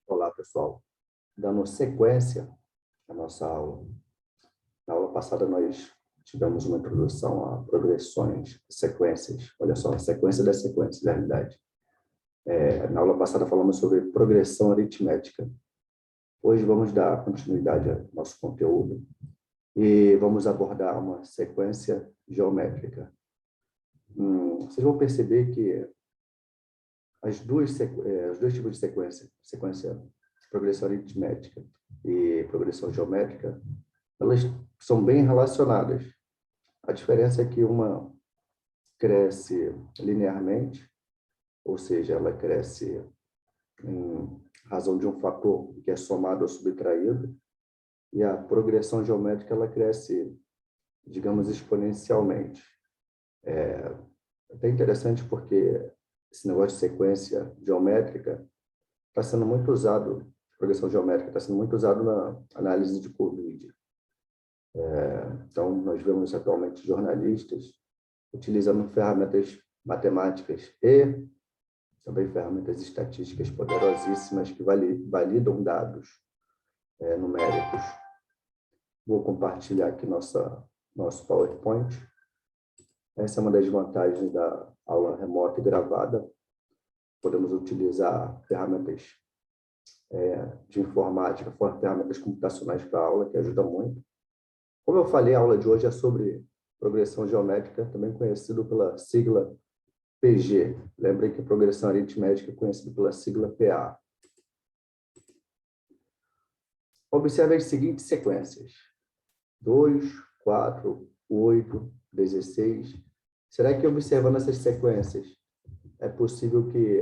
Olá, pessoal. Dando sequência à nossa aula. Na aula passada, nós tivemos uma introdução a progressões, sequências. Olha só, sequência das sequências, na realidade. Na aula passada, falamos sobre progressão aritmética. Hoje, vamos dar continuidade ao nosso conteúdo e vamos abordar uma sequência geométrica. Vocês vão perceber que os dois tipos de sequência progressão aritmética e progressão geométrica, elas são bem relacionadas. A diferença é que uma cresce linearmente, ou seja, ela cresce em razão de um fator que é somado ou subtraído, e a progressão geométrica ela cresce, digamos, exponencialmente. É até interessante porque esse negócio de sequência geométrica está sendo muito usado, progressão geométrica está sendo muito usado na análise de Covid. Então, nós vemos atualmente jornalistas utilizando ferramentas matemáticas e também ferramentas estatísticas poderosíssimas que validam dados numéricos. Vou compartilhar aqui nosso PowerPoint. Essa é uma das vantagens da aula remota e gravada. Podemos utilizar ferramentas de informática, ferramentas computacionais para a aula, que ajuda muito. Como eu falei, a aula de hoje é sobre progressão geométrica, também conhecido pela sigla PG. Lembrem que progressão aritmética é conhecida pela sigla PA. Observe as seguintes sequências: 2, 4, 8, 16. Será que observando essas sequências é possível que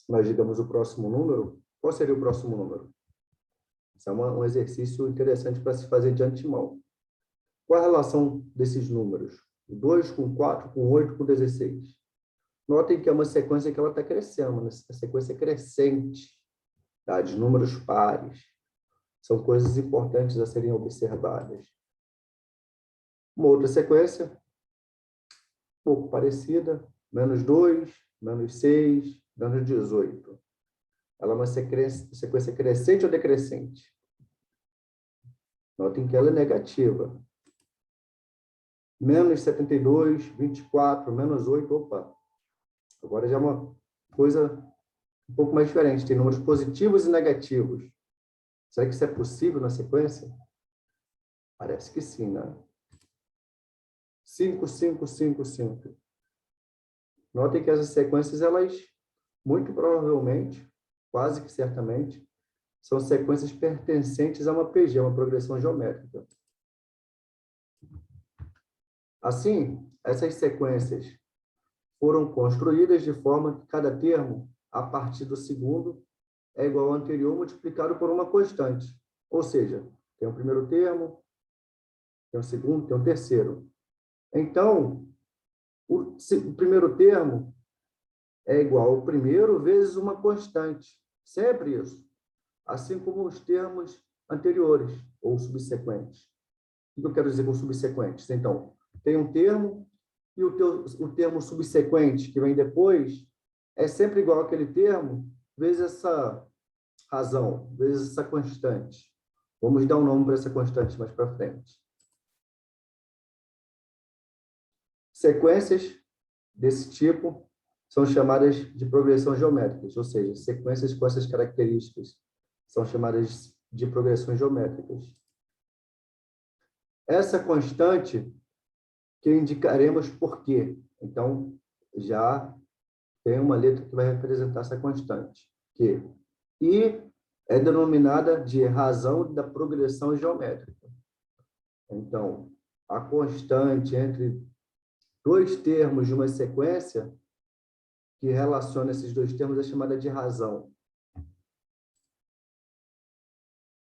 nós digamos o próximo número? Qual seria o próximo número? Isso é um exercício interessante para se fazer de antemão. Qual a relação desses números? 2 com 4, com 8, com 16. Notem que é uma sequência que ela está crescendo, uma sequência crescente, tá? De números pares. São coisas importantes a serem observadas. Uma outra sequência, um pouco parecida, menos 2, menos 6, menos 18. Ela é uma sequência crescente ou decrescente? Notem que ela é negativa. Menos 72, 24, menos 8, opa. Agora já é uma coisa um pouco mais diferente. Tem números positivos e negativos. Será que isso é possível na sequência? Parece que sim, né? 5, 5, 5, 5. Notem que essas sequências, elas, muito provavelmente, quase que certamente, são sequências pertencentes a uma PG, uma progressão geométrica. Assim, essas sequências foram construídas de forma que cada termo, a partir do segundo, é igual ao anterior multiplicado por uma constante. Ou seja, tem o primeiro termo, tem o segundo, tem o terceiro. Então, o primeiro termo é igual ao primeiro vezes uma constante. Sempre isso. Assim como os termos anteriores ou subsequentes. O que eu quero dizer com subsequentes? Então, tem um termo e o termo subsequente que vem depois é sempre igual àquele termo vezes essa razão, vezes essa constante. Vamos dar um nome para essa constante mais para frente. Sequências desse tipo são chamadas de progressão geométricas, ou seja, sequências com essas características são chamadas de progressões geométricas. Essa constante que indicaremos por quê. Então, já tem uma letra que vai representar essa constante, que I é denominada de razão da progressão geométrica. Então, a constante entre dois termos de uma sequência que relaciona esses dois termos é chamada de razão.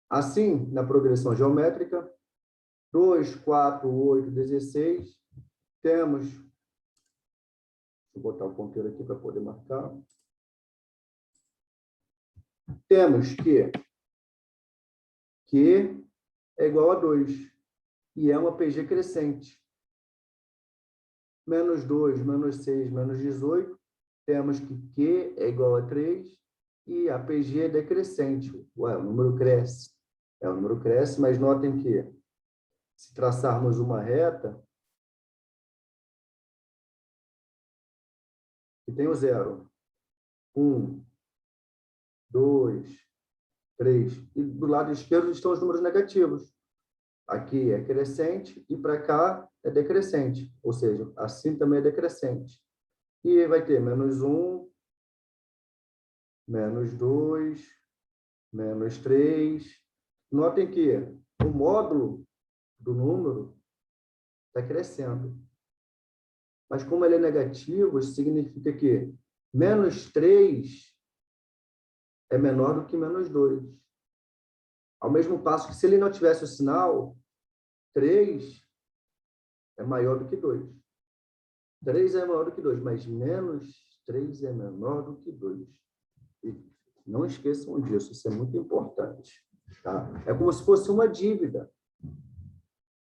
Assim, na progressão geométrica, 2, 4, 8, 16, temos... Deixa eu botar o ponteiro aqui para poder marcar. Temos que Q é igual a 2, e é uma PG crescente. Menos 2, menos 6, menos 18, temos que Q é igual a 3, e a PG é decrescente. Ué, o número cresce. O número cresce, mas notem que, se traçarmos uma reta, que tem o 0, 1, 2, 3, e do lado esquerdo estão os números negativos. Aqui é crescente e para cá é decrescente, ou seja, assim também é decrescente. E vai ter -1, -2, -3. Notem que o módulo do número está crescendo. Mas como ele é negativo, isso significa que -3 é menor do que -2. Ao mesmo passo que, se ele não tivesse o sinal, 3 é maior do que 2. 3 é maior do que 2, mas -3 é menor do que 2. E não esqueçam disso, isso é muito importante. Tá? É como se fosse uma dívida.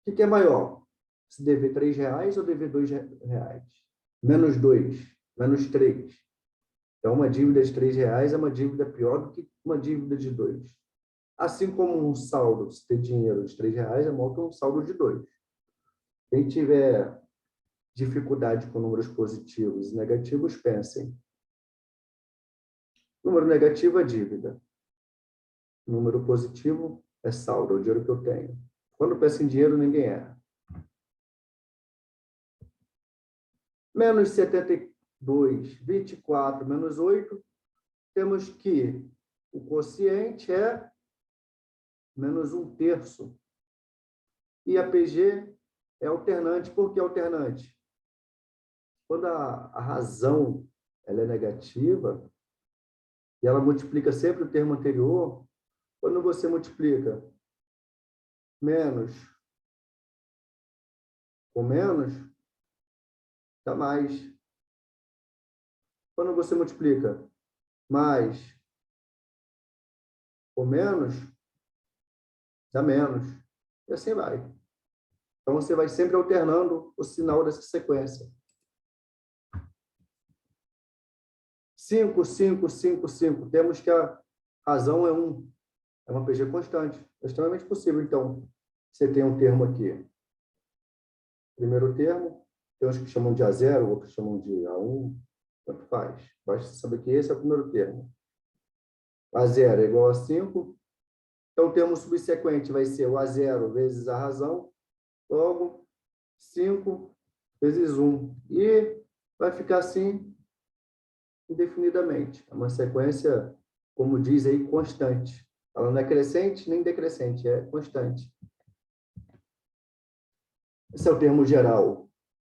O que é maior? Se dever R$3 ou dever R$2? -2, -3. Então, uma dívida de R$3 é uma dívida pior do que uma dívida de 2. Assim como um saldo, se ter dinheiro de R$3, é maior que um saldo de 2. Quem tiver dificuldade com números positivos e negativos, pensem. Número negativo é dívida. Número positivo é saldo, é o dinheiro que eu tenho. Quando pensa em dinheiro, ninguém erra. -72, 24, -8, temos que o quociente é -1/3. E a PG é alternante. Por que alternante? Quando a razão ela é negativa, e ela multiplica sempre o termo anterior, quando você multiplica menos com menos, dá mais. Quando você multiplica mais com menos, dá menos. E assim vai. Então, você vai sempre alternando o sinal dessa sequência. 5, 5, 5, 5. Temos que a razão é 1. É uma PG constante. É extremamente possível. Então, você tem um termo aqui. Primeiro termo, tem uns que chamam de A0, outros chamam de A1. Tanto faz. Basta saber que esse é o primeiro termo. A0 é igual a 5. Então, o termo subsequente vai ser o A0 vezes a razão. Logo, 5 vezes 1. E vai ficar assim indefinidamente. É uma sequência, como diz aí, constante. Ela não é crescente nem decrescente, é constante. Esse é o termo geral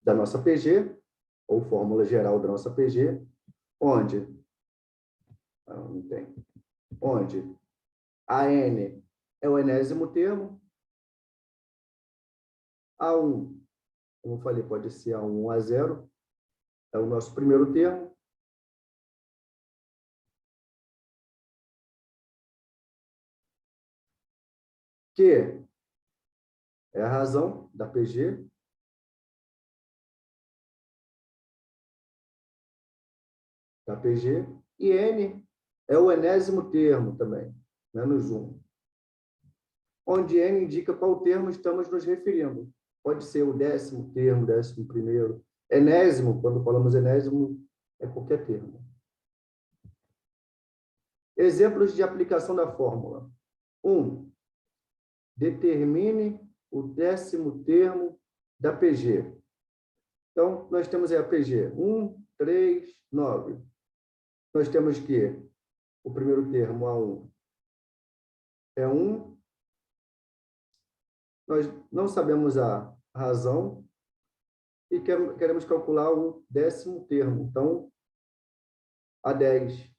da nossa PG, ou fórmula geral da nossa PG, onde não tem. Onde AN é o enésimo termo, A1, como eu falei, pode ser A1 ou A0, é o nosso primeiro termo. Q é a razão da PG. Da PG. E N é o enésimo termo também, -1. Onde N indica qual termo estamos nos referindo. Pode ser o 10º termo, 11º. Enésimo, quando falamos enésimo, é qualquer termo. Exemplos de aplicação da fórmula. 1. Determine o 10º termo da PG. Então, nós temos aí a PG 1, 3, 9. Nós temos que o primeiro termo, A1, é 1. Nós não sabemos a razão e queremos calcular o 10º termo. Então, A10.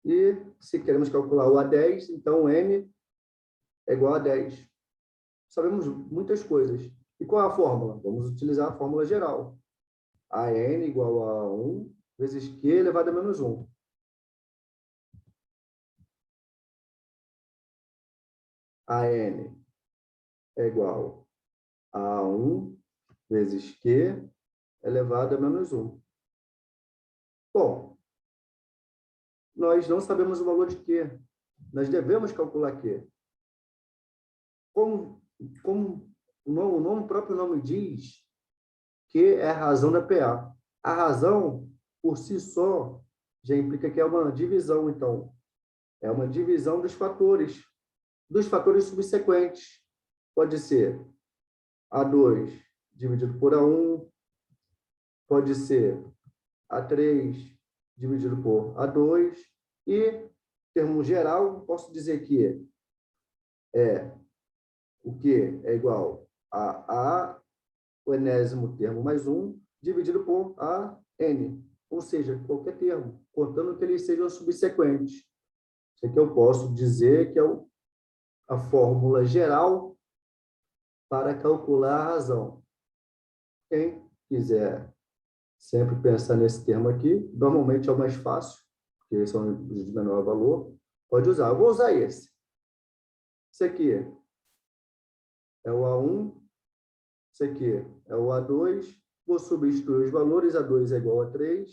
E, se queremos calcular o A10, então N é igual a 10. Sabemos muitas coisas. E qual é a fórmula? Vamos utilizar a fórmula geral. AN igual a 1 vezes Q elevado a -1. AN é igual a 1 vezes Q elevado a -1. Bom, nós não sabemos o valor de Q. Nós devemos calcular Q. Como o próprio nome diz, Q é a razão da PA. A razão, por si só, já implica que é uma divisão, então. É uma divisão dos fatores subsequentes. Pode ser A2 dividido por A1, pode ser A3 dividido por A2, e, em termo geral, posso dizer que o Q é igual a o enésimo termo mais 1, dividido por a n, ou seja, qualquer termo, contando que eles sejam subsequentes. Isso aqui eu posso dizer que é a fórmula geral para calcular a razão. Quem quiser sempre pensar nesse termo aqui, normalmente é o mais fácil, porque são os de menor valor, pode usar. Eu vou usar esse. Esse aqui é o A1, esse aqui é o A2, vou substituir os valores, A2 é igual a 3,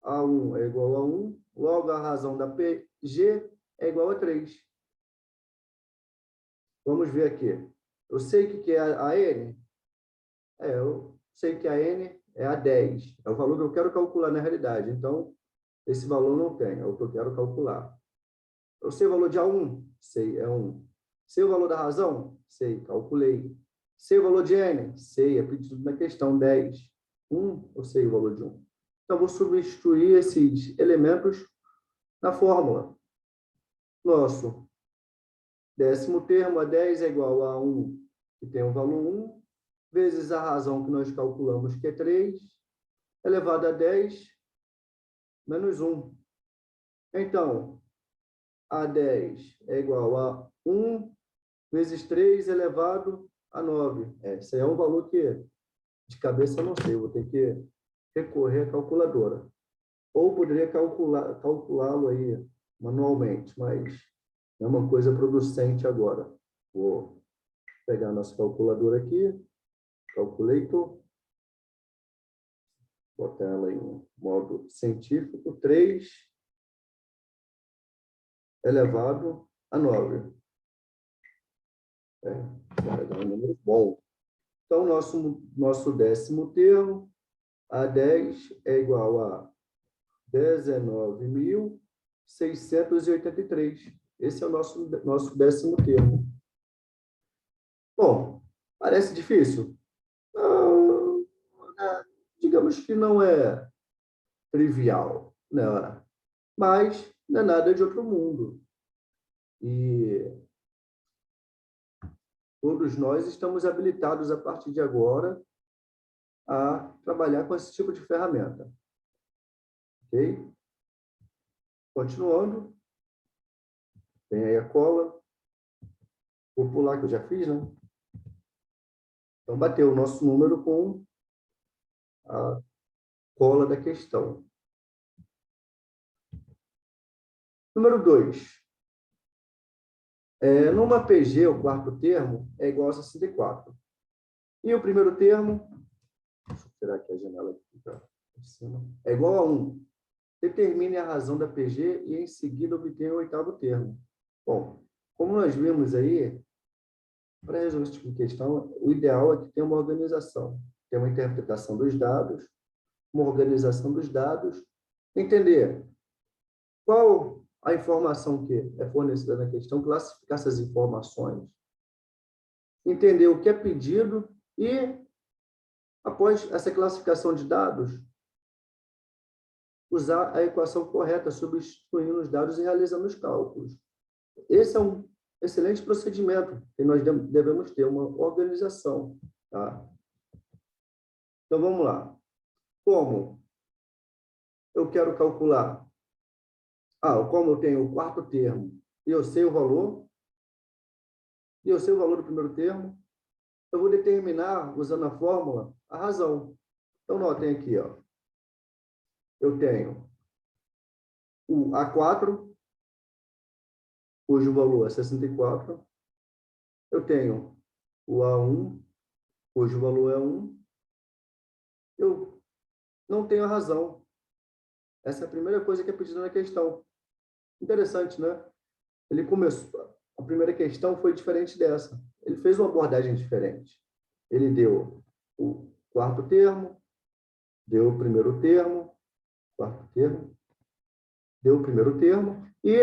A1 é igual a 1, logo a razão da PG é igual a 3. Vamos ver aqui. Eu sei que é a N? Eu sei que a N é a 10. É o valor que eu quero calcular na realidade. Então, esse valor não tem, é o que eu quero calcular. Eu sei o valor de A1? Sei, é 1. Sei o valor da razão? Sei, calculei. Sei o valor de N? Sei, é pedido na questão 10. 1, eu sei o valor de 1. Então, vou substituir esses elementos na fórmula. Nosso décimo termo, a 10 é igual a 1, que tem o valor 1, vezes a razão que nós calculamos, que é 3, elevado a 10, menos 1. Então, a 10 é igual a 1 vezes 3 elevado a 9. Esse é um valor que, de cabeça, eu não sei, eu vou ter que recorrer à calculadora. Ou poderia calculá-lo aí manualmente, mas é uma coisa producente agora. Vou pegar a nossa calculadora aqui, calculator, botar ela em modo científico, 3 elevado a 9. Vai dar um número bom. Então, nosso décimo termo, a 10 é igual a 19.683. Esse é o nosso décimo termo. Bom, parece difícil? Não, digamos que não é trivial, né? Mas não é nada de outro mundo. E todos nós estamos habilitados, a partir de agora, a trabalhar com esse tipo de ferramenta. Ok? Continuando. Tem aí a cola. Vou pular, que eu já fiz, né? Então, bateu o nosso número com a cola da questão. Número 2. Numa PG, o quarto termo é igual a 64. E o primeiro termo, deixa eu tirar aqui a janela aqui para cima, é igual a 1. Determine a razão da PG e, em seguida, obtenha o oitavo termo. Bom, como nós vimos aí, para resolver esse tipo de questão, o ideal é que tenha uma organização. Tem uma interpretação dos dados, uma organização dos dados, entender qual a informação que é fornecida na questão, classificar essas informações, entender o que é pedido e, após essa classificação de dados, usar a equação correta, substituindo os dados e realizando os cálculos. Esse é um excelente procedimento que nós devemos ter, uma organização. Tá? Então, vamos lá. Como eu quero calcular? Como eu tenho o quarto termo e eu sei o valor, e eu sei o valor do primeiro termo, eu vou determinar, usando a fórmula, a razão. Então, notem aqui, ó. Eu tenho o A4, cujo valor é 64. Eu tenho o A1, cujo valor é 1. Eu não tenho a razão. Essa é a primeira coisa que é pedida na questão. Interessante, né? Ele começou, a primeira questão foi diferente dessa. Ele fez uma abordagem diferente. Ele deu o quarto termo, deu o primeiro termo, quarto termo, deu o primeiro termo e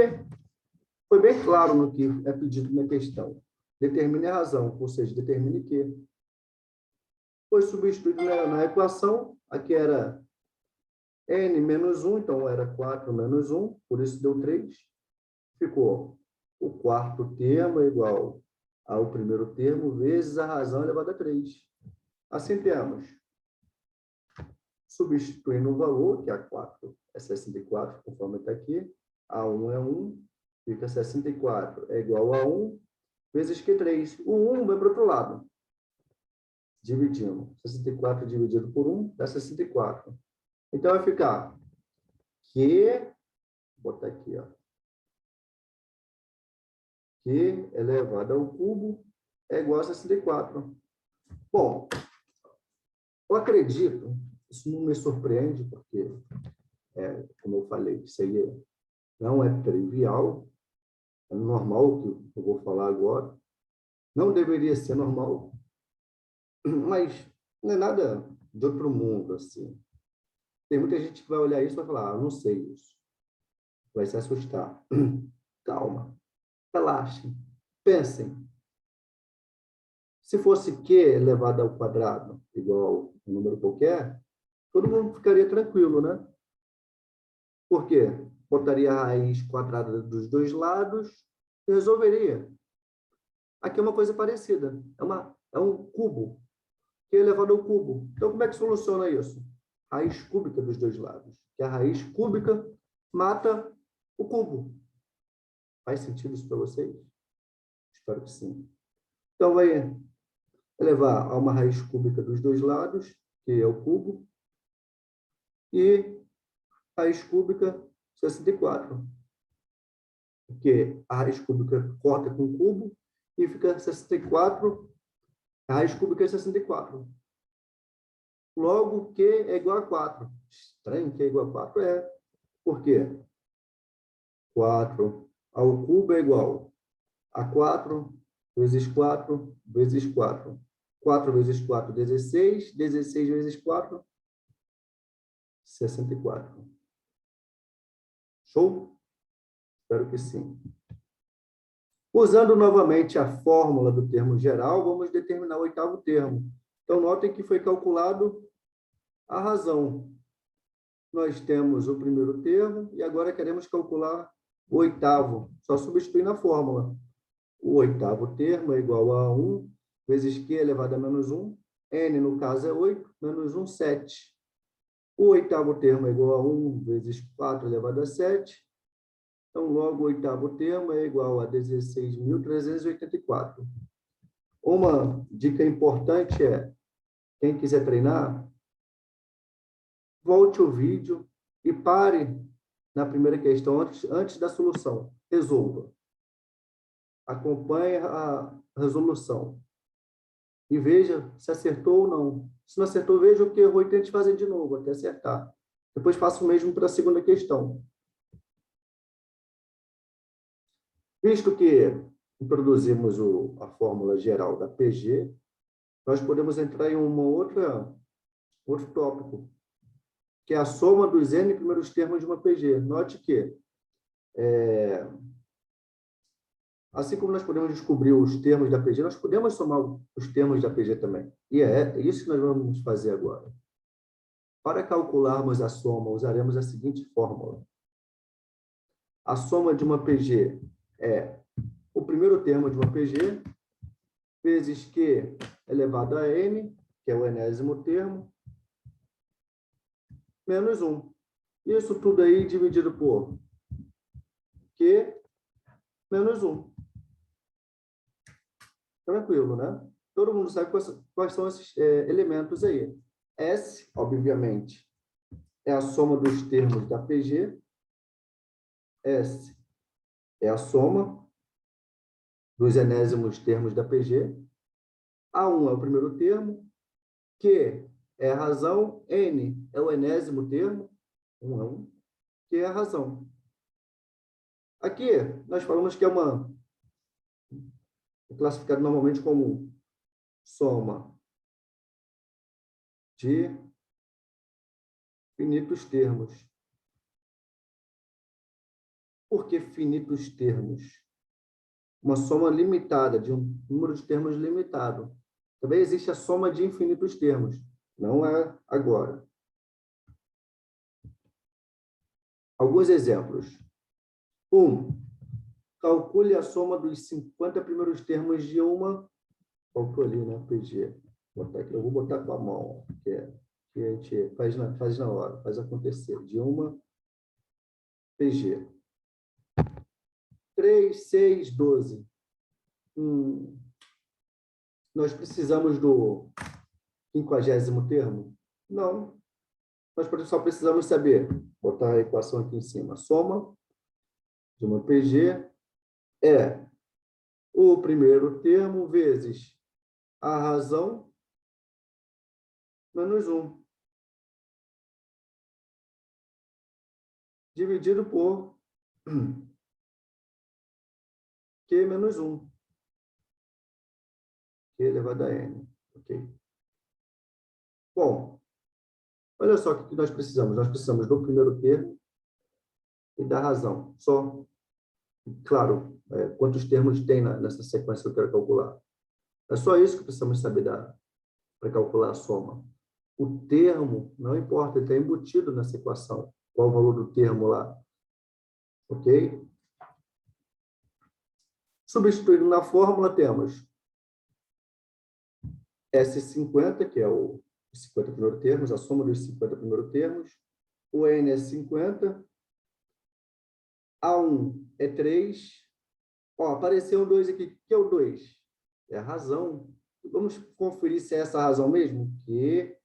foi bem claro no que é pedido na questão. Determine a razão, ou seja, determine que. Foi substituído na equação, aqui era n menos 1, então era 4 menos 1, por isso deu 3. Ficou o quarto termo é igual ao primeiro termo vezes a razão elevada a 3. Assim temos, substituindo o valor, que a 4 é 64, conforme está aqui, a 1 é 1, fica 64 é igual a 1, vezes que 3. O 1 vai para o outro lado. Dividimos. 64 dividido por 1 dá 64. Então, vai ficar Q, vou botar aqui, ó, Q elevado ao cubo é igual a 64. Bom, eu acredito, isso não me surpreende, porque, como eu falei, isso aí não é trivial, é normal o que eu vou falar agora. Não deveria ser normal, mas não é nada de outro mundo, assim. Tem muita gente que vai olhar isso e vai falar, não sei isso. Vai se assustar. Calma, relaxem, pensem. Se fosse Q elevado ao quadrado igual a um número qualquer, todo mundo ficaria tranquilo, né? Por quê? Botaria a raiz quadrada dos dois lados e resolveria. Aqui é uma coisa parecida. É um cubo. Q elevado ao cubo. Então, como é que soluciona isso? Raiz cúbica dos dois lados. Que a raiz cúbica mata o cubo. Faz sentido isso para vocês? Espero que sim. Então, vai elevar a uma raiz cúbica dos dois lados, que é o cubo, e raiz cúbica 64. Porque a raiz cúbica corta com o cubo e fica 64, a raiz cúbica é 64. Logo, Q é igual a 4. Estranho que é igual a 4. É. Por quê? 4 ao cubo é igual a 4 vezes 4 vezes 4. 4 vezes 4, 16. 16 vezes 4, 64. Show? Espero que sim. Usando novamente a fórmula do termo geral, vamos determinar o oitavo termo. Então, notem que foi calculado a razão. Nós temos o primeiro termo e agora queremos calcular o oitavo. Só substituir na fórmula. O oitavo termo é igual a 1 vezes Q elevado a menos 1. N, no caso, é 8, menos 1, 7. O oitavo termo é igual a 1 vezes 4 elevado a 7. Então, logo, o oitavo termo é igual a 16.384. Uma dica importante é, quem quiser treinar, volte o vídeo e pare na primeira questão antes da solução. Resolva. Acompanhe a resolução. E veja se acertou ou não. Se não acertou, veja o que errou e tente fazer de novo, até acertar. Depois faça o mesmo para a segunda questão. Visto que introduzimos a fórmula geral da PG, nós podemos entrar em outro tópico, que é a soma dos N primeiros termos de uma PG. Note que, assim como nós podemos descobrir os termos da PG, nós podemos somar os termos da PG também. E é isso que nós vamos fazer agora. Para calcularmos a soma, usaremos a seguinte fórmula. A soma de uma PG é o primeiro termo de uma PG, vezes Q elevado a N, que é o enésimo termo, menos 1. Isso tudo aí dividido por Q menos 1. Tranquilo, né? Todo mundo sabe quais são esses elementos aí. S, obviamente, é a soma dos termos da PG. S é a soma dos enésimos termos da PG. A1 é o primeiro termo. Q é a razão. N é o enésimo termo. 1 é 1. Q é a razão. Aqui, nós falamos que é classificado normalmente como soma de finitos termos. Por que finitos termos? Uma soma limitada, de um número de termos limitado. Também existe a soma de infinitos termos. Não é agora. Alguns exemplos. 1. Calcule a soma dos 50 primeiros termos de uma... Faltou ali, né? PG. Eu vou botar com a mão, que a gente faz na hora, faz acontecer. De uma PG. 3, 6, 12. Nós precisamos do 50º termo? Não. Nós só precisamos saber, botar a equação aqui em cima. Soma de uma PG é o primeiro termo vezes a razão menos 1. Dividido por Q menos 1. Q elevado a N. Ok? Bom, olha só o que nós precisamos. Nós precisamos do primeiro termo e da razão. Só, claro, quantos termos tem nessa sequência que eu quero calcular. É só isso que precisamos saber para calcular a soma. O termo, não importa, ele está embutido nessa equação. Qual o valor do termo lá? Ok? Substituindo na fórmula, temos S50, que é os 50 primeiros termos, a soma dos 50 primeiros termos. O N é 50. A1 é 3. Ó, apareceu um 2 aqui. O que é o 2? É a razão. Vamos conferir se é essa a razão mesmo. Que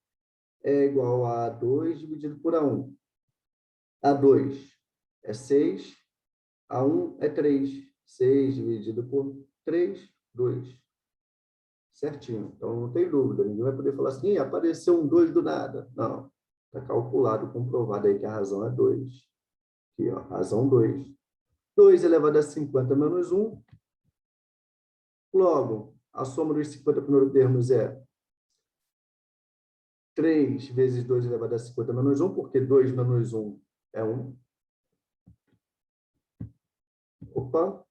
é igual a 2 dividido por A1. A2 é 6. A1 é 3. 6 dividido por 3, 2. Certinho. Então, não tem dúvida. Ninguém vai poder falar assim, apareceu um 2 do nada. Não. Está calculado, comprovado aí que a razão é 2. Aqui, ó, razão 2. 2 elevado a 50 menos 1. Logo, a soma dos 50 primeiros termos é 3 vezes 2 elevado a 50 menos 1, porque 2 menos 1 é 1. Opa,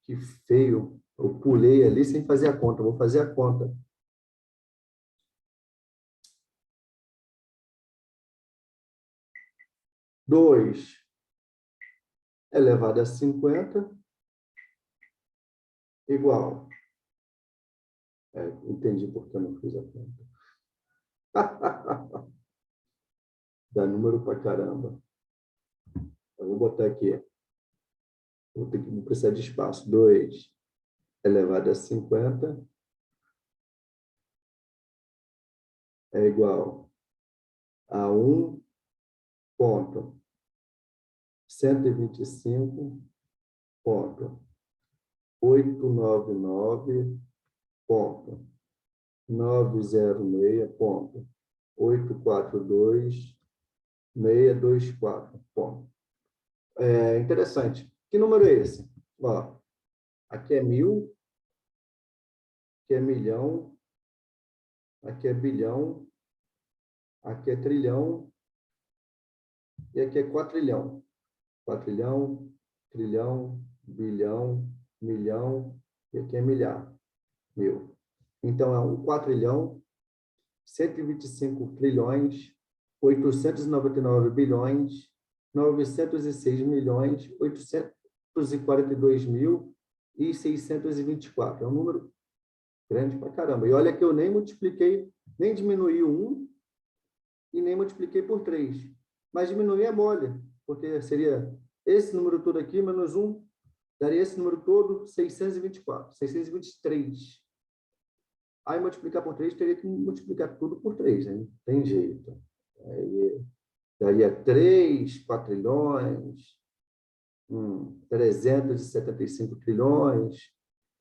que feio. Eu pulei ali sem fazer a conta. Vou fazer a conta. 2 elevado a 50 igual. Entendi por que eu não fiz a conta. Dá número pra caramba. Eu vou botar aqui. Vou precisar de espaço. 2 elevado a 50 é igual a 1.725.899.906.842.624. Interessante. Que número é esse? Ó, aqui é 1000, aqui é milhão, aqui é bilhão, aqui é trilhão e aqui é quatrilhão. Quatrilhão, trilhão, bilhão, milhão e aqui é milhar. 1000. Então, é 1 quatrilhão, 125 trilhões, 899 bilhões, 906 milhões, 842 mil e 624. É um número grande pra caramba. E olha que eu nem multipliquei, nem diminuí o 1 e nem multipliquei por 3. Mas diminuir é mole, porque seria esse número todo aqui menos 1, daria esse número todo, 624, 623. Aí multiplicar por 3, teria que multiplicar tudo por 3, né? Não tem jeito. Aí daria 3 quatrilhões, 375 trilhões,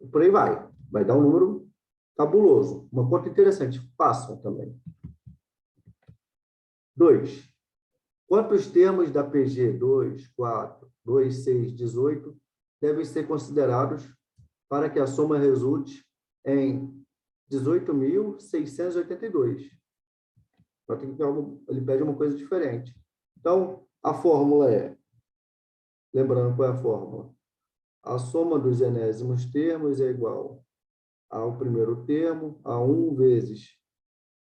e por aí vai. Vai dar um número cabuloso. Uma conta interessante. Façam também. 2. Quantos termos da PG 2, 4, 2, 6, 18 devem ser considerados para que a soma resulte em 18.682? Então, ele pede uma coisa diferente. Então, a fórmula é, lembrando qual é a fórmula, a soma dos enésimos termos é igual ao primeiro termo, a 1 vezes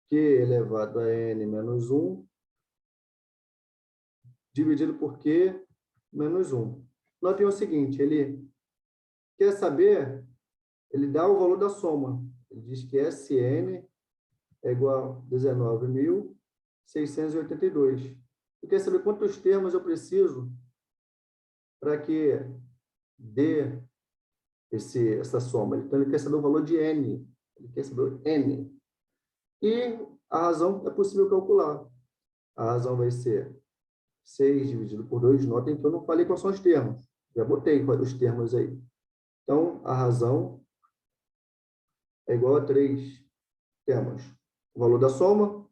Q elevado a n menos 1, dividido por Q menos 1. Notem o seguinte, ele quer saber, ele dá o valor da soma. Ele diz que Sn é igual a 19.682. Ele quer saber quantos termos eu preciso para que dê essa soma. Então, ele quer saber o valor de n. Ele quer saber o n. E a razão é possível calcular. A razão vai ser 6 dividido por 2. Notem que eu não falei quais são os termos. Já botei os termos aí. Então, a razão é igual a 3. Temos o valor da soma,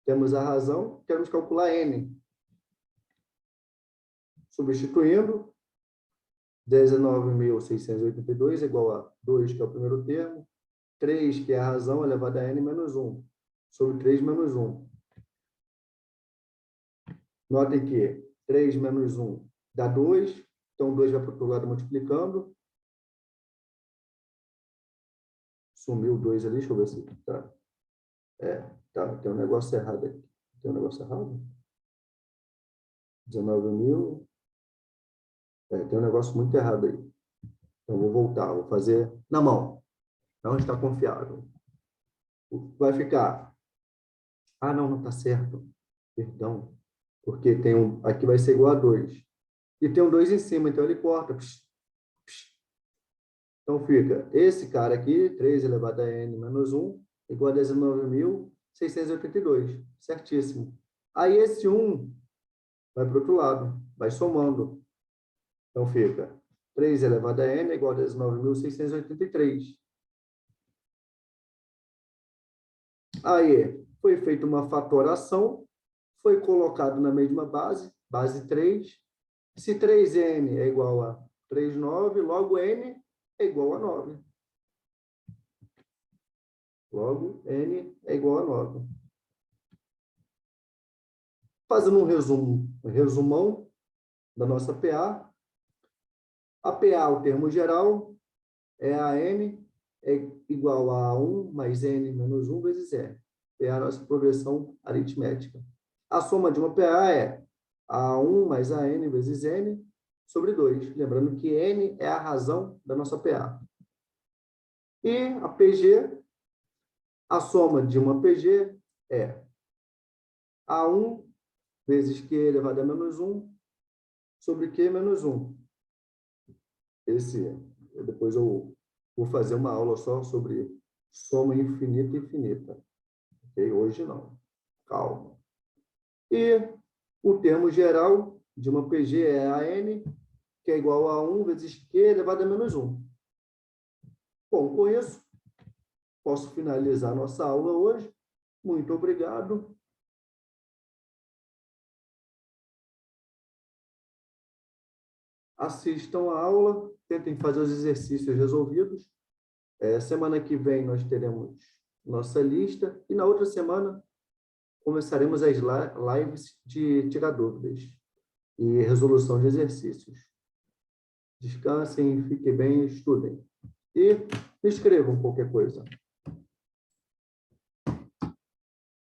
temos a razão, queremos calcular n. Substituindo, 19.682 é igual a 2, que é o primeiro termo, 3, que é a razão, elevado a n menos 1, sobre 3 menos 1. Notem que 3 menos 1 dá 2, então 2 vai para o outro lado multiplicando. Sumiu 2 ali, deixa eu ver se tá. Tá, tem um negócio errado aqui. Tem um negócio errado? 19.000. Tem um negócio muito errado aí. Então, vou voltar, vou fazer na mão. Não está confiável. Vai ficar. Ah, não está certo. Perdão. Porque tem um. Aqui vai ser igual a 2. E tem um 2 em cima, então ele corta. Então, fica esse cara aqui, 3 elevado a n menos 1, igual a 19.682. Certíssimo. Aí, esse 1 vai para o outro lado, vai somando. Então, fica 3 elevado a n igual a 19.683. Aí, foi feita uma fatoração, foi colocado na mesma base, base 3. Se 3n é igual a 3,9, logo n é igual a 9. Logo, n é igual a 9. Fazendo um resumão da nossa PA. A PA, o termo geral, é a n é igual a 1 mais n menos 1 vezes r. PA é a nossa progressão aritmética. A soma de uma PA é a 1 mais a n vezes n sobre 2. Lembrando que n é a razão da nossa PA. E a PG, a soma de uma PG é A1 vezes Q elevado a menos 1 sobre Q menos 1. Depois eu vou fazer uma aula só sobre soma infinita e finita. Okay? Hoje não. Calma. E o termo geral de uma PG é a n, que é igual a 1 vezes Q elevado a menos 1. Bom, com isso, posso finalizar nossa aula hoje. Muito obrigado. Assistam a aula, tentem fazer os exercícios resolvidos. Semana que vem nós teremos nossa lista e na outra semana começaremos as lives de tirar dúvidas e resolução de exercícios. Descansem, fiquem bem, estudem. E me escrevam qualquer coisa.